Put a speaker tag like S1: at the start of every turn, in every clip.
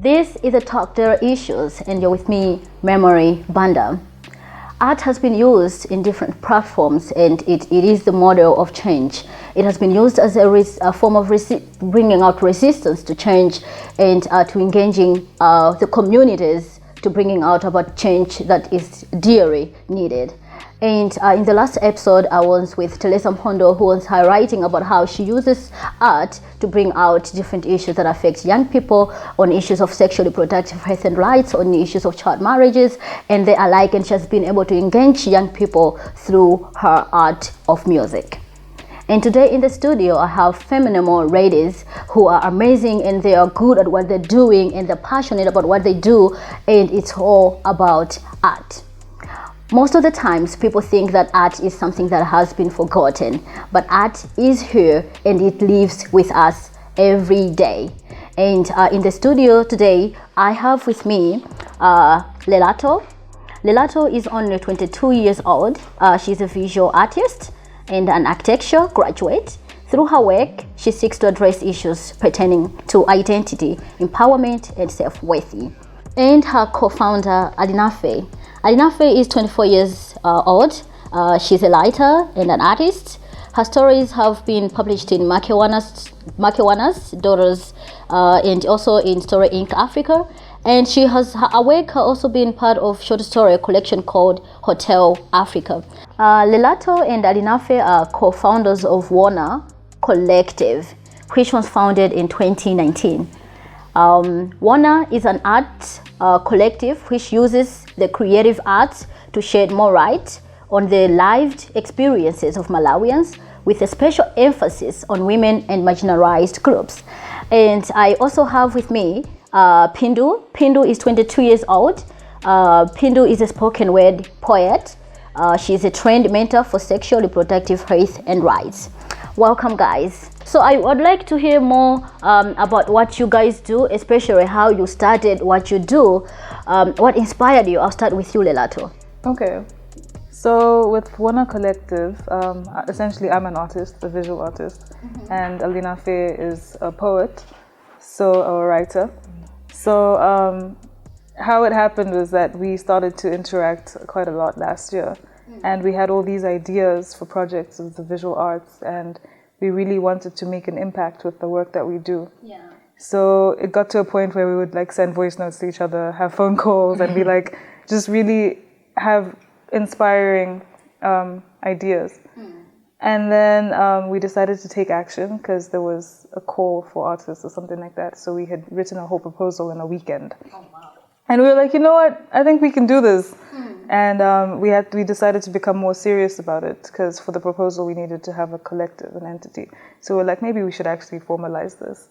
S1: This is a Talk There Issues, and you're with me, Memory Banda. Art has been used in different platforms, and it is the model of change. It has been used as a form of bringing out resistance to change and to engaging the communities to bringing out about change that is dearly needed. And in the last episode, I was with Teresa Mpondo, who was highlighting about how she uses art to bring out different issues that affect young people, on issues of sexual reproductive health and rights, on issues of child marriages, and the alike. And she has been able to engage young people through her art of music. And today in the studio, I have phenomenal ladies who are amazing, and they are good at what they're doing, and they're passionate about what they do, and it's all about art. Most of the times, people think that art is something that has been forgotten, but art is here and it lives with us every day. And in the studio today, I have with me Lelato. Lelato is only 22 years old. She's a visual artist and an architecture graduate. Through her work, she seeks to address issues pertaining to identity, empowerment, and self-worth. And her co-founder, Adinafe. Adinafe is 24 years old. She's a writer and an artist. Her stories have been published in Makewana's Daughters and also in Story Inc. Africa. And her work has also been part of short story collection called Hotel Africa. Lelato and Adinafe are co-founders of Warner Collective, which was founded in 2019. Warner is an art collective which uses the creative arts to shed more light on the lived experiences of Malawians, with a special emphasis on women and marginalized groups. And I also have with me Pindu. Pindu is 22 years old. Pindu is a spoken word poet. She is a trained mentor for sexual reproductive health and rights. Welcome, guys. So I would like to hear more about what you guys do, especially how you started what you do. What inspired you? I'll start with you, Lelato.
S2: Okay. So with Warner Collective, essentially I'm an artist, a visual artist, and Alina Faye is a poet, so a writer. So how it happened was that we started to interact quite a lot last year, and we had all these ideas for projects of the visual arts, and we really wanted to make an impact with the work that we do. Yeah. So it got to a point where we would send voice notes to each other, have phone calls, and be just really have inspiring ideas. And then we decided to take action because there was a call for artists or something like that. So we had written a whole proposal in a weekend. Oh, wow. And we were like, you know what? I think we can do this. And we decided to become more serious about it because for the proposal we needed to have a collective, an entity. So we're like, maybe we should actually formalize this.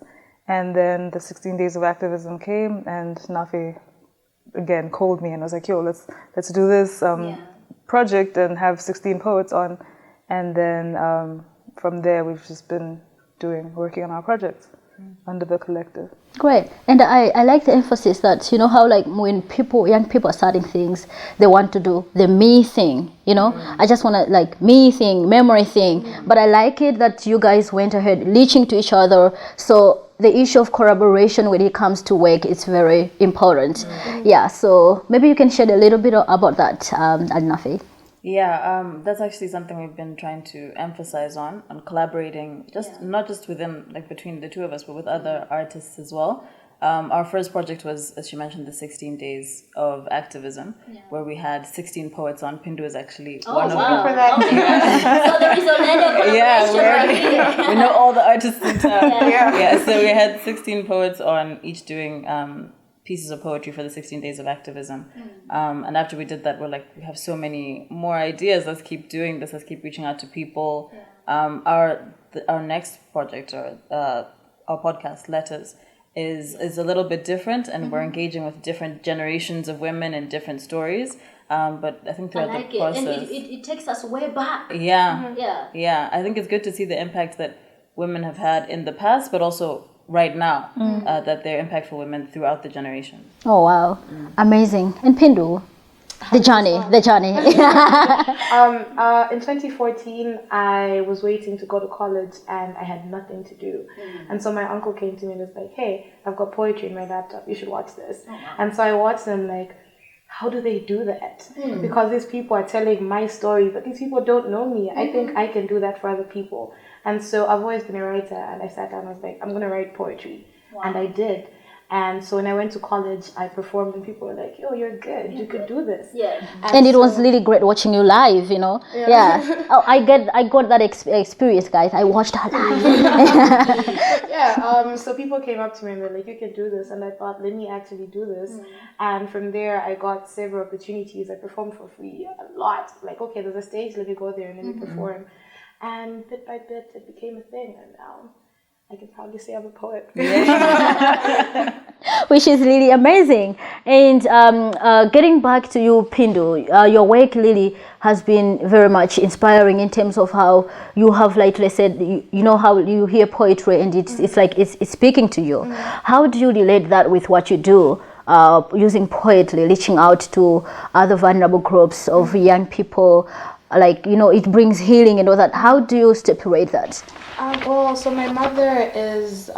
S2: And then the 16 days of activism came, and Nafi again called me and was like, yo, let's do this project and have 16 poets on. And then from there we've just been working on our projects under the collective.
S1: Great. And I like the emphasis that, how when young people are starting things, they want to do the me thing, I just want to me thing, memory thing. But I like it that you guys went ahead reaching to each other. So the issue of collaboration when it comes to work is very important. Yeah, so maybe you can share a little bit about that, Adinafe.
S3: Yeah, that's actually something we've been trying to emphasize on collaborating, not just within, between the two of us, but with other artists as well. Our first project was, as you mentioned, the 16 days of activism, where we had 16 poets on. Pindu is actually one of them. For that.
S1: So there is a collaboration
S3: we know all the artists in town. So we had 16 poets on, each doing pieces of poetry for the 16 days of activism. And after we did that, we're like, we have so many more ideas. Let's keep doing this. Let's keep reaching out to people. Our next project, or our podcast, Letters, is a little bit different, and we're engaging with different generations of women and different stories. But I think throughout the process,
S1: and it takes us way back.
S3: Yeah. I think it's good to see the impact that women have had in the past, but also right now, that they're impactful women throughout the generation.
S1: Oh wow, amazing. And Pindu? The journey.
S4: In 2014, I was waiting to go to college and I had nothing to do. And so my uncle came to me and was like, hey, I've got poetry in my laptop. You should watch this. And so I watched them like, how do they do that? Because these people are telling my story, but these people don't know me. I think I can do that for other people. And so I've always been a writer, and I sat down and was like, I'm going to write poetry. Wow. And I did. And so when I went to college, I performed and people were like, yo, you're good. You could do this. Yeah.
S1: And it was really great watching you live, you know. Yeah. Oh, I got that experience, guys. I watched her live.
S4: So people came up to me and were like, you can do this. And I thought, let me actually do this. And from there, I got several opportunities. I performed for free a lot. Like, okay, there's a stage, let me go there and let me perform. And bit by bit, it became a thing. And now I can probably say I'm a poet.
S1: Which is really amazing. And getting back to you, Pindu, your work really has been very much inspiring in terms of how you have, like I said, you know how you hear poetry and it's like it's speaking to you. How do you relate that with what you do? Using poetry, reaching out to other vulnerable groups of young people, like, you know, it brings healing and all that. How do you separate that?
S4: So my mother is,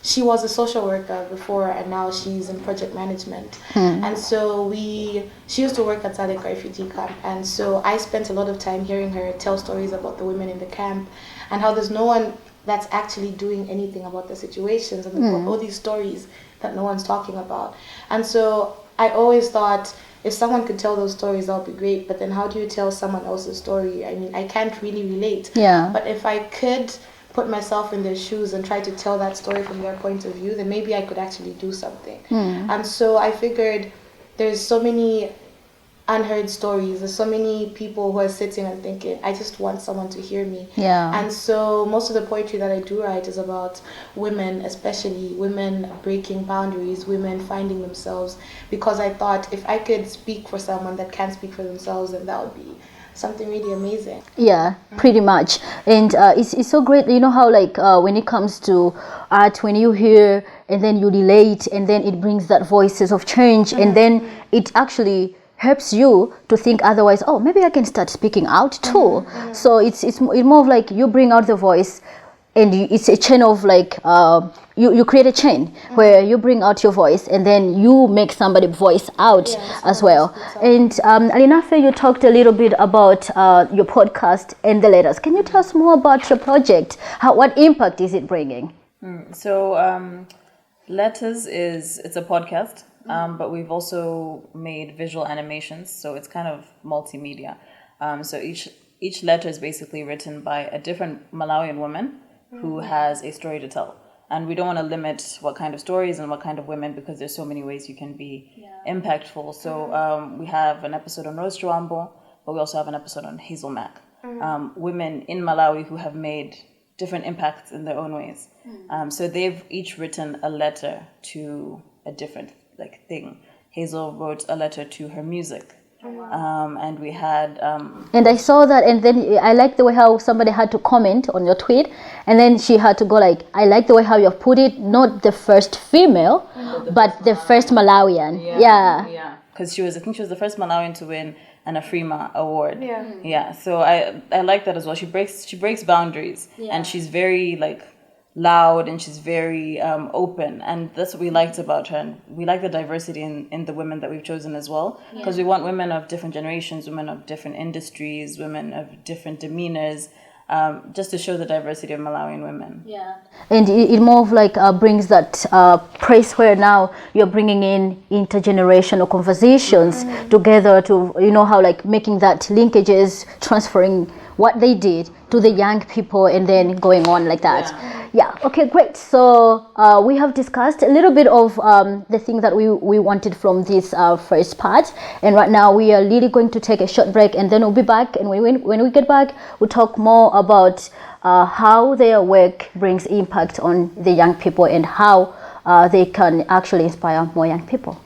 S4: she was a social worker before and now she's in project management. And so she used to work at Sadek refugee camp. And so I spent a lot of time hearing her tell stories about the women in the camp and how there's no one that's actually doing anything about the situations and all these stories that no one's talking about. And so I always thought, if someone could tell those stories, that would be great. But then how do you tell someone else's story? I mean, I can't really relate. Yeah. But if I could put myself in their shoes and try to tell that story from their point of view, then maybe I could actually do something. And so I figured there's so many unheard stories. There's so many people who are sitting and thinking, I just want someone to hear me. Yeah. And so most of the poetry that I do write is about women, especially women breaking boundaries, women finding themselves, because I thought if I could speak for someone that can't speak for themselves, then that would be something really amazing.
S1: Yeah, pretty much. And it's so great, you know how like when it comes to art, when you hear and then you relate and then it brings that voices of change and then it actually helps you to think otherwise, oh, maybe I can start speaking out too. So it's more of like you bring out the voice and it's a chain of like, you create a chain where you bring out your voice and then you make somebody voice out as well. And Alinafe, you talked a little bit about your podcast and the letters. Can you tell us more about your project? What impact is it bringing?
S3: So Letters it's a podcast. But we've also made visual animations, so it's kind of multimedia. So each letter is basically written by a different Malawian woman who has a story to tell. And we don't want to limit what kind of stories and what kind of women because there's so many ways you can be impactful. So we have an episode on Rose Chwambo, but we also have an episode on Hazel Mack. Women in Malawi who have made different impacts in their own ways. So they've each written a letter to a different thing. Hazel wrote a letter to her music. And we had
S1: and I saw that, and then I like the way how somebody had to comment on your tweet, and then she had to go like, I like the way how you have put it, not the first female, but the first Malawian. Yeah.
S3: Because I think she was the first Malawian to win an Afrima award. Yeah. So I like that as well. She breaks boundaries, and she's very like loud and she's very open, and that's what we liked about her. And we like the diversity in the women that we've chosen as well, because we want women of different generations, women of different industries, women of different demeanors, just to show the diversity of Malawian women.
S1: And it more of like brings that place where now you're bringing in intergenerational conversations together to, you know, how like making that linkages, transferring what they did to the young people and then going on like that. Yeah, okay, great. So we have discussed a little bit of the thing that we wanted from this first part. And right now we are really going to take a short break and then we'll be back. And when we get back, we'll talk more about how their work brings impact on the young people and how they can actually inspire more young people.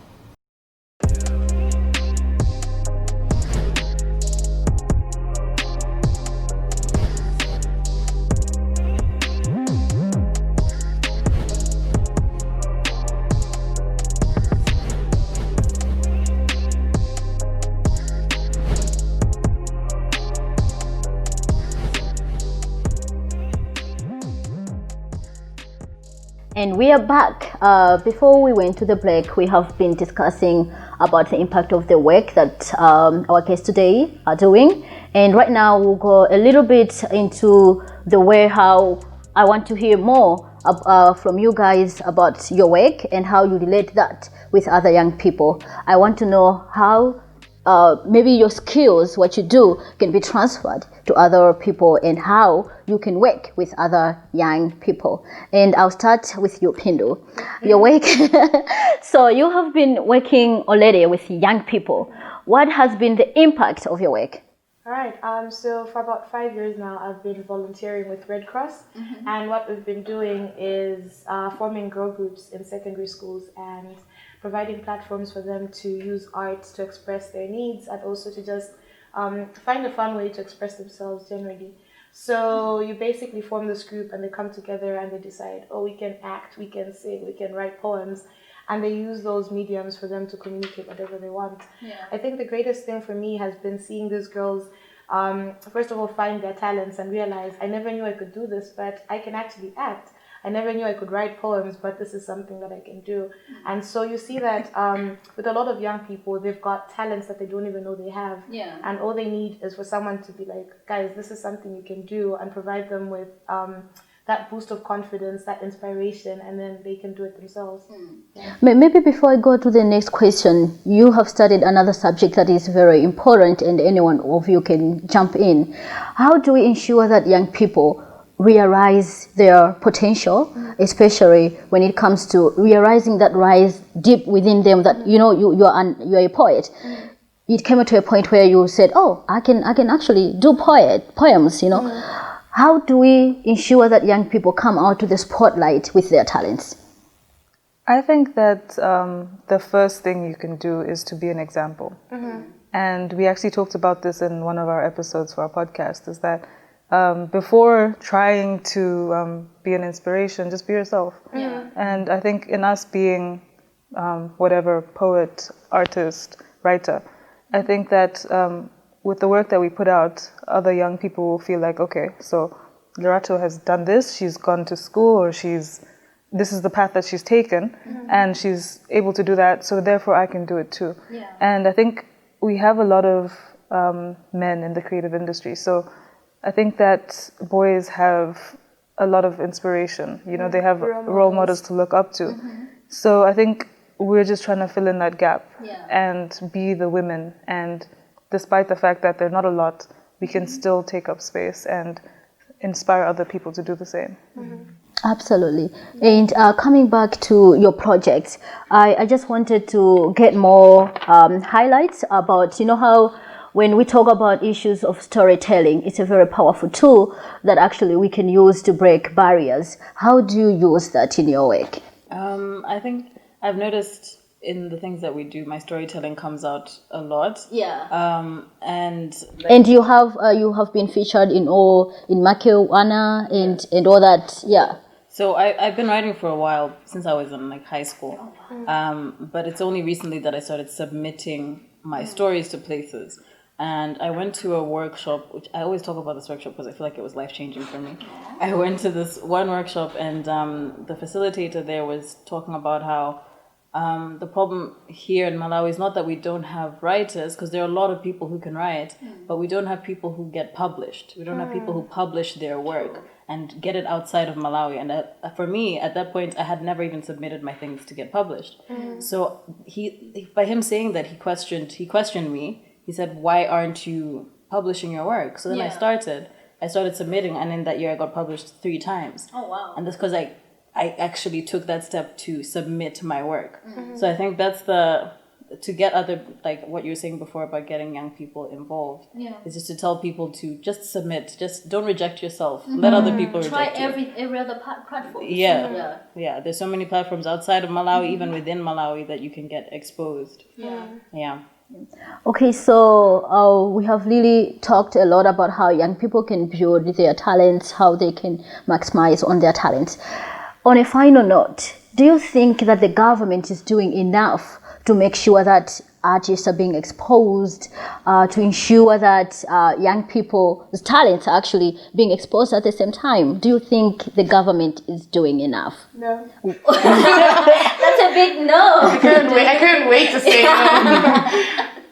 S1: And we are back. Before we went to the break, we have been discussing about the impact of the work that our guests today are doing. And right now we'll go a little bit into the way how I want to hear more from you guys about your work and how you relate that with other young people. I want to know how maybe your skills, what you do, can be transferred to other people and how you can work with other young people. And I'll start with you, Pindu. Your work. So you have been working already with young people. What has been the impact of your work?
S4: All right. So for about 5 years now, I've been volunteering with Red Cross, and what we've been doing is forming girl groups in secondary schools and providing platforms for them to use art to express their needs and also to just find a fun way to express themselves generally. So you basically form this group and they come together and they decide, oh, we can act, we can sing, we can write poems. And they use those mediums for them to communicate whatever they want. Yeah. I think the greatest thing for me has been seeing these girls, first of all, find their talents and realize, I never knew I could do this, but I can actually act. I never knew I could write poems, but this is something that I can do. And so you see that with a lot of young people, they've got talents that they don't even know they have. Yeah. And all they need is for someone to be like, guys, this is something you can do, and provide them with that boost of confidence, that inspiration, and then they can do it themselves. Yeah.
S1: Maybe before I go to the next question, you have studied another subject that is very important and anyone of you can jump in. How do we ensure that young people realize their potential, especially when it comes to realizing that rise deep within them, that you're a poet? It came to a point where you said, oh, I can actually do poems, How do we ensure that young people come out to the spotlight with their talents?
S2: I think that the first thing you can do is to be an example. And we actually talked about this in one of our episodes for our podcast, is that before trying to be an inspiration, just be yourself. And I think in us being whatever, poet, artist, writer, I think that with the work that we put out, other young people will feel like, okay, so Lerato has done this, she's gone to school, or this is the path that she's taken, and she's able to do that, so therefore I can do it too. Yeah. And I think we have a lot of men in the creative industry, so I think that boys have a lot of inspiration, they have role models to look up to. So I think we're just trying to fill in that gap and be the women, and despite the fact that they're not a lot, we can still take up space and inspire other people to do the same.
S1: Absolutely. And coming back to your project, I just wanted to get more highlights about, how when we talk about issues of storytelling, it's a very powerful tool that actually we can use to break barriers. How do you use that in your work?
S3: I think I've noticed in the things that we do, my storytelling comes out a lot. Yeah. And
S1: you have been featured in Makewana and all that. Yeah.
S3: So I've been writing for a while, since I was in high school. But it's only recently that I started submitting my stories to places. And I went to a workshop, which I always talk about this workshop because I feel like it was life-changing for me. I went to this one workshop, and the facilitator there was talking about how the problem here in Malawi is not that we don't have writers, because there are a lot of people who can write, but we don't have people who get published. We don't have people who publish their work and get it outside of Malawi. And for me, at that point, I had never even submitted my things to get published. So by him saying that, he questioned me. He said, why aren't you publishing your work? So then I started submitting, and in that year I got published 3 times. Oh, wow. And that's because I actually took that step to submit my work. So I think that's to get other, like what you were saying before about getting young people involved, is just to tell people to just submit, just don't reject yourself. Let other people reject you.
S1: Try every other platform.
S3: Yeah. There's so many platforms outside of Malawi, even within Malawi, that you can get exposed. Yeah.
S1: Okay, so we have really talked a lot about how young people can build their talents, how they can maximize on their talents. On a final note, do you think that the government is doing enough to make sure that artists are being exposed, to ensure that young people's talents are actually being exposed at the same time? Do you think the government is doing enough?
S4: No.
S1: That's a big no.
S4: I couldn't wait to say no.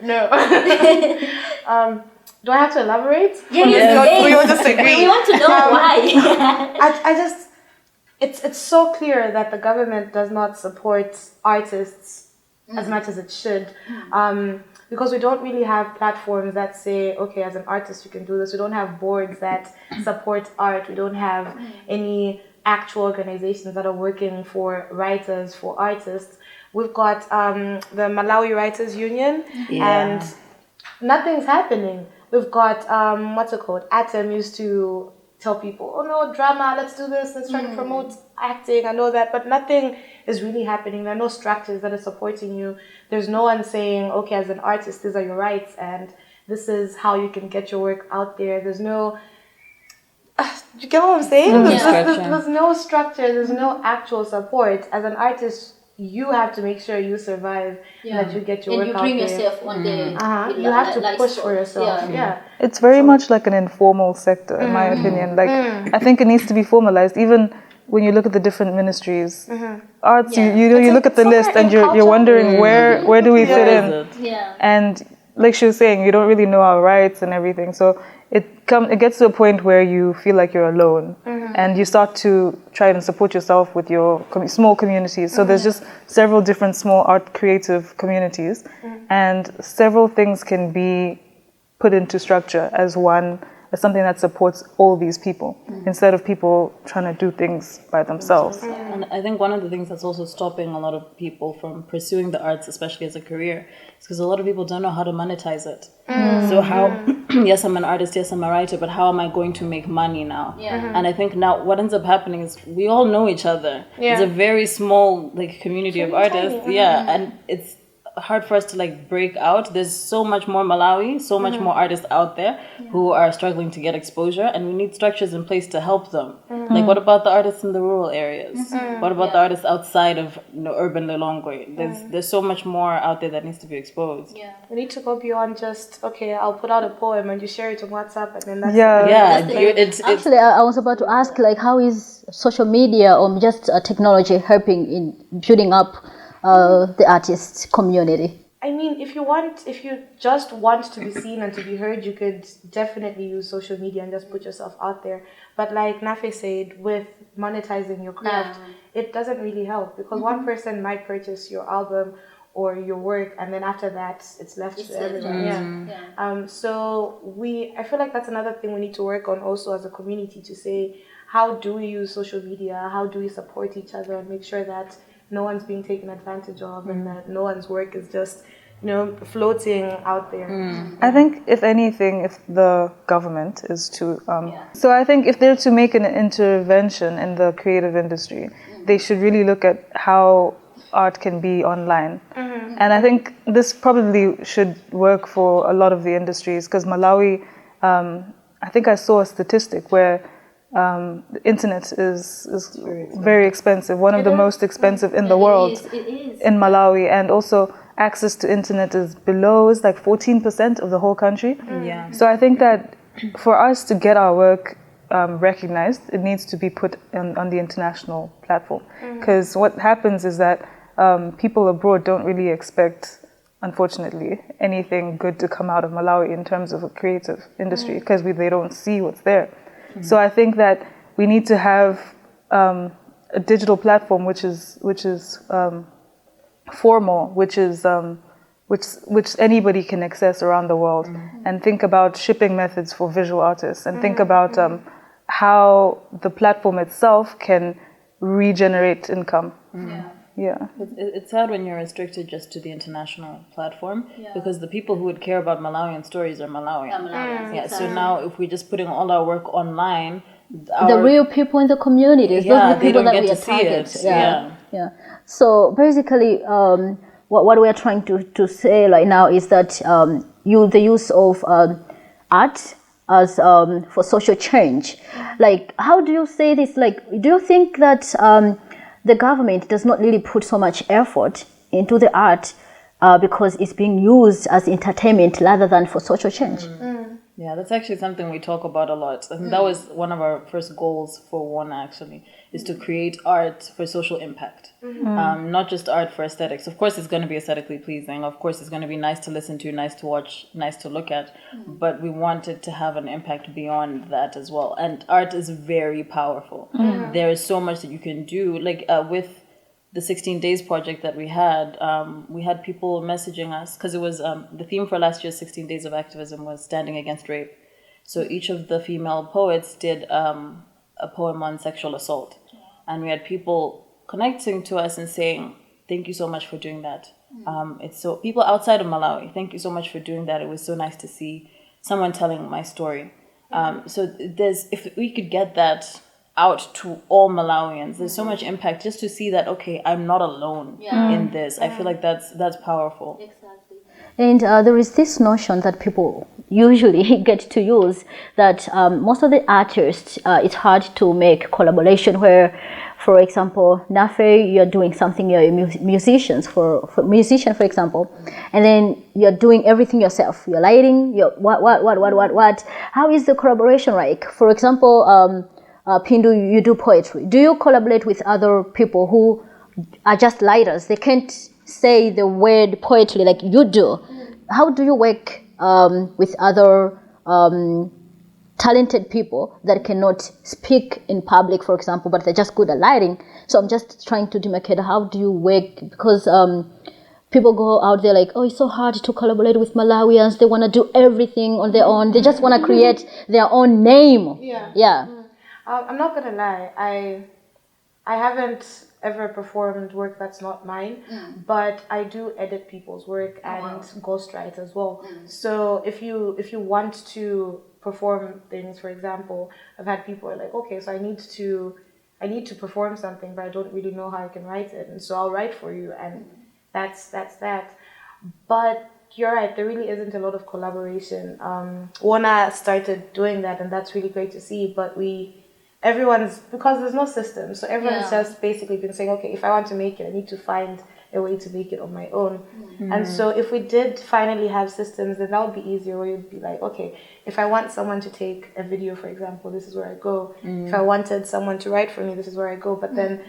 S4: No. Do I have to elaborate?
S1: Yes.
S4: We all disagree.
S1: We want to know why.
S4: I just, it's so clear that the government does not support artists as much as it should. Because we don't really have platforms that say, okay, as an artist you can do this. We don't have boards that support art. We don't have any actual organizations that are working for writers, for artists. We've got the Malawi Writers Union, and nothing's happening. We've got, what's it called? Atom used to tell people, oh no, drama, let's do this, let's try to promote acting, I know that, but nothing is really happening. There are no structures that are supporting you. There's no one saying, okay, as an artist, these are your rights, and this is how you can get your work out there. There's no, you get what I'm saying? There's no structure, there's no actual support. As an artist, you have to make sure you survive and that you get your work out there. And you bring yourself on the... You have to push for yourself.
S2: It's very much like an informal sector, in my opinion. Like, I think it needs to be formalized. Even when you look at the different ministries, arts, you look at the list and you're wondering where do we fit in? And like she was saying, you don't really know our rights and everything. So it gets to a point where you feel like you're alone, and you start to try and support yourself with your small communities. So there's just several different small art creative communities, and several things can be put into structure as something that supports all these people, instead of people trying to do things by themselves.
S3: And I think one of the things that's also stopping a lot of people from pursuing the arts, especially as a career, is because a lot of people don't know how to monetize it. So how, yes, I'm an artist, yes, I'm a writer, but how am I going to make money now? And I think now what ends up happening is we all know each other. It's a very small community of artists. And it's hard for us to break out. There's so much more Malawi, so much more artists out there who are struggling to get exposure, and we need structures in place to help them. Like, what about the artists in the rural areas? What about the artists outside of urban Lilongwe? There's so much more out there that needs to be exposed.
S4: We need to go beyond just, okay, I'll put out a poem and you share it on WhatsApp and then that's
S3: it.
S1: Actually, I was about to ask, how is social media or just technology helping in building up the artist community?
S4: I mean, if you just want to be seen and to be heard, you could definitely use social media and just put yourself out there. But like Nafe said, with monetizing your craft, it doesn't really help, because one person might purchase your album or your work, and then after that, it's left to everyone. I feel like that's another thing we need to work on also as a community, to say, how do we use social media? How do we support each other and make sure that no one's being taken advantage of, and that no one's work is just, floating out there.
S2: I think, if anything, if the government is to... So I think if they're to make an intervention in the creative industry, they should really look at how art can be online. And I think this probably should work for a lot of the industries, because Malawi, I think I saw a statistic where the internet is very expensive, one of the most expensive in the world.
S1: It is.
S2: In Malawi, and also access to internet is like 14% of the whole country. So I think that for us to get our work recognized, it needs to be put on the international platform, because what happens is that people abroad don't really expect, unfortunately, anything good to come out of Malawi in terms of a creative industry, because they don't see what's there. So I think that we need to have a digital platform which is formal, which anybody can access around the world, and think about shipping methods for visual artists, and think about how the platform itself can regenerate income. It's
S3: sad when you're restricted just to the international platform, because the people who would care about Malawian stories are Malawian. So now if we're just putting all our work online,
S1: the real people in the communities, those are the people that we are targeting. So basically, what we are trying to say right now is that the use of art as for social change. Like, how do you say this? Like, do you think that the government does not really put so much effort into the art because it's being used as entertainment rather than for social change.
S3: Yeah, that's actually something we talk about a lot. I think that was one of our first goals for one, actually, is to create art for social impact. Not just art for aesthetics. Of course, it's going to be aesthetically pleasing. Of course, it's going to be nice to listen to, nice to watch, nice to look at. But we wanted to have an impact beyond that as well. And art is very powerful. There is so much that you can do. Like with the 16 Days project that we had people messaging us because it was the theme for last year's 16 Days of Activism was standing against rape. So each of the female poets did a poem on sexual assault. And we had people connecting to us and saying, thank you so much for doing that. It's so people outside of Malawi, thank you so much for doing that. It was so nice to see someone telling my story. So if we could get that out to all Malawians, there's so much impact just to see that, okay, I'm not alone in this. I feel like that's powerful.
S1: Exactly. And there is this notion that people usually get to use that most of the artists, it's hard to make collaboration where, for example, Nafe, you're doing something, you're a musician, for example, and then you're doing everything yourself. You're lighting, you're what. How is the collaboration like? For example, Pindu, you do poetry. Do you collaborate with other people who are just lighters? They can't say the word poetry like you do. How do you work with other talented people that cannot speak in public, for example, but they're just good at lighting? So I'm just trying to demarcate, how do you work? Because people go out there like, oh, it's so hard to collaborate with Malawians. They want to do everything on their own. They just want to create their own name. Yeah.
S4: I'm not gonna lie, I haven't ever performed work that's not mine, but I do edit people's work and ghostwrite as well. So if you want to perform things, for example, I've had people are like, okay, so I need to perform something, but I don't really know how I can write it, and so I'll write for you, and that's that. But you're right, there really isn't a lot of collaboration. Wana started doing that, and that's really great to see, but because there's no system, so everyone's just basically been saying, okay, if I want to make it, I need to find a way to make it on my own. And so if we did finally have systems, then that would be easier, where you'd be like, okay, if I want someone to take a video, for example, this is where I go. If I wanted someone to write for me, this is where I go. But then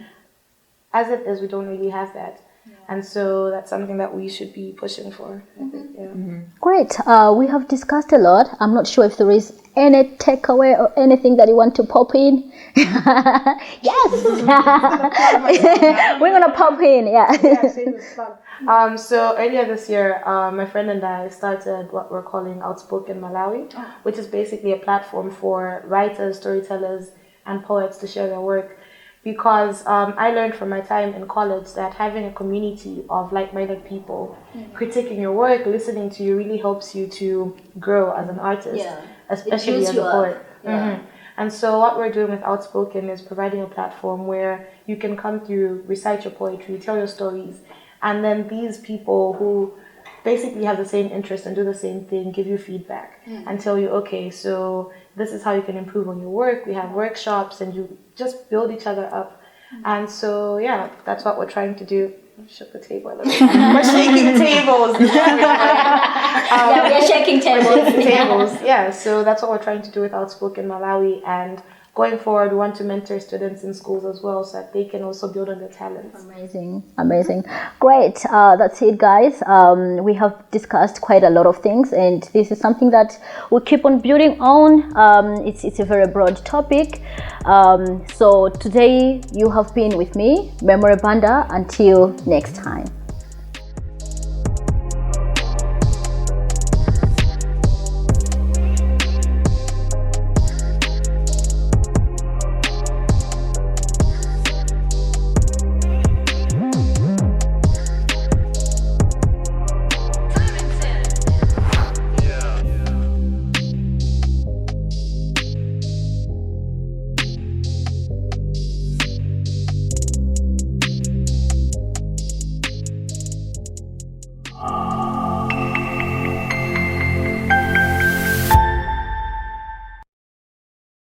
S4: as it is, we don't really have that. And so that's something that we should be pushing for, I think.
S1: Great. We have discussed a lot. I'm not sure if there is any takeaway or anything that you want to pop in. Yes. We're going to pop in. Yeah.
S4: So earlier this year, my friend and I started what we're calling Outspoken Malawi, which is basically a platform for writers, storytellers, and poets to share their work. Because I learned from my time in college that having a community of like-minded people critiquing your work, listening to you, really helps you to grow as an artist, especially as a poet. And so what we're doing with Outspoken is providing a platform where you can come through, recite your poetry, tell your stories, and then these people who basically have the same interest and do the same thing give you feedback and tell you, okay, so this is how you can improve on your work. We have workshops, and you just build each other up. And so, yeah, that's what we're trying to do. Shook the table a little bit. We're shaking tables.
S1: We're shaking tables.
S4: Yeah, so that's what we're trying to do with Outspoken Malawi. And going forward, we want to mentor students in schools as well, so that they can also build on their talents.
S1: Amazing. Great. That's it, guys. We have discussed quite a lot of things, and this is something that we keep on building on. It's a very broad topic. So today you have been with me, Memory Banda. Until next time.